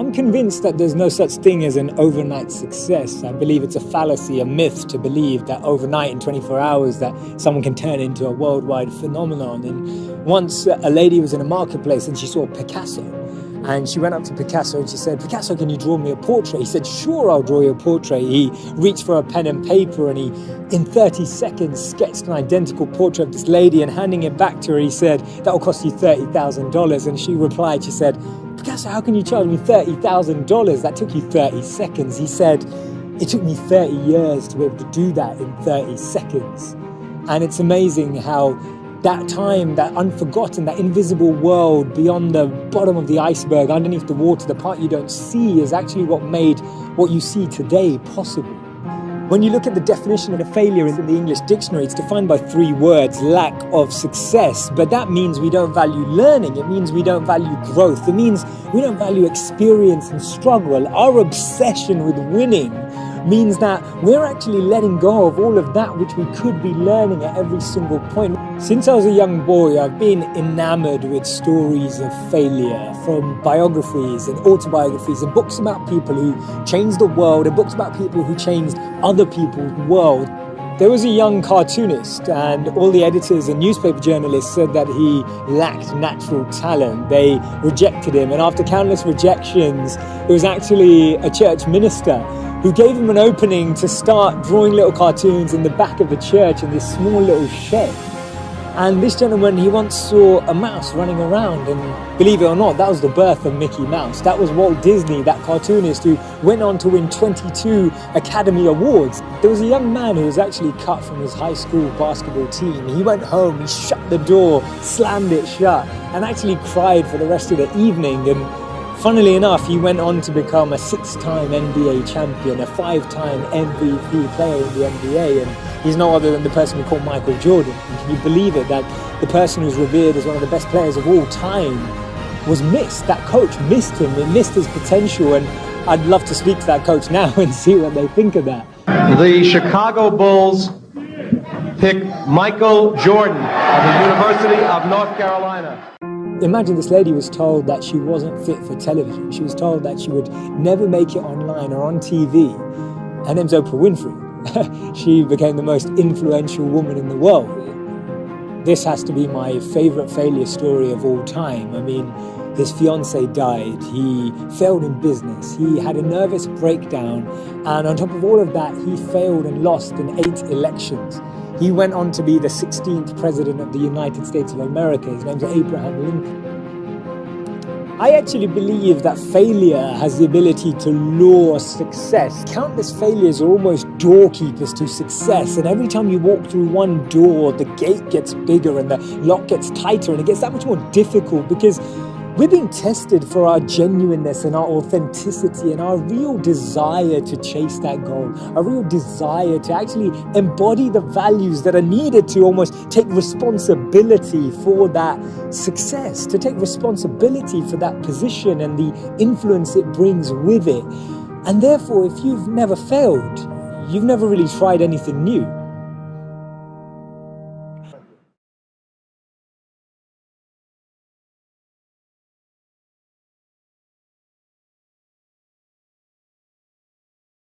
I'm convinced that there's no such thing as an overnight success. I believe it's a fallacy, a myth to believe that overnight in 24 hours that someone can turn into a worldwide phenomenon. And once a lady was in a marketplace and she saw Picasso. And she went up to Picasso and she said, "Picasso, can you draw me a portrait?" He said, "Sure, I'll draw you a portrait." He reached for a pen and paper and he, in 30 seconds, sketched an identical portrait of this lady, and handing it back to her, he said, "That will cost you $30,000. And she replied, she said, "Picasso, how can you charge me $30,000? That took you 30 seconds. He said, "It took me 30 years to be able to do that in 30 seconds. And it's amazing how that time, that unforgotten, that invisible world beyond the bottom of the iceberg, underneath the water, the part you don't see, is actually what made what you see today possible. When you look at the definition of a failure in the English dictionary, it's defined by 3 words: lack of success. But that means we don't value learning. It means we don't value growth. It means we don't value experience and struggle. Our obsession with winning means that we're actually letting go of all of that which we could be learning at every single point. Since I was a young boy, I've been enamored with stories of failure, from biographies and autobiographies and books about people who changed the world and books about people who changed other people's world. There was a young cartoonist, and all the editors and newspaper journalists said that he lacked natural talent. They rejected him, and after countless rejections, it was actually a church minister who gave him an opening to start drawing little cartoons in the back of the church in this small little shed. And this gentleman, he once saw a mouse running around, and believe it or not, that was the birth of Mickey Mouse. That was Walt Disney, that cartoonist who went on to win 22 Academy Awards. There was a young man who was actually cut from his high school basketball team. He went home, he shut the door, slammed it shut, and actually cried for the rest of the evening. And funnily enough, he went on to become a 6-time NBA champion, a 5-time MVP player in the NBA, and he's no other than the person we call Michael Jordan. And can you believe it, that the person who's revered as one of the best players of all time was missed? That coach missed him, it missed his potential, and I'd love to speak to that coach now and see what they think of that. The Chicago Bulls pick Michael Jordan of the University of North Carolina. Imagine this lady was told that she wasn't fit for television. She was told that she would never make it online or on TV. Her name's Oprah Winfrey. She became the most influential woman in the world. This has to be my favorite failure story of all time. I mean, his fiance died, he failed in business, he had a nervous breakdown, and on top of all of that, he failed and lost in 8 elections. He went on to be the 16th president of the United States of America. His name's Abraham Lincoln. I actually believe that failure has the ability to lure success. Countless failures are almost doorkeepers to success, and every time you walk through one door, the gate gets bigger and the lock gets tighter, and it gets that much more difficult because we're being tested for our genuineness and our authenticity and our real desire to chase that goal, a real desire to actually embody the values that are needed to almost take responsibility for that success, to take responsibility for that position and the influence it brings with it. And therefore, if you've never failed, you've never really tried anything new.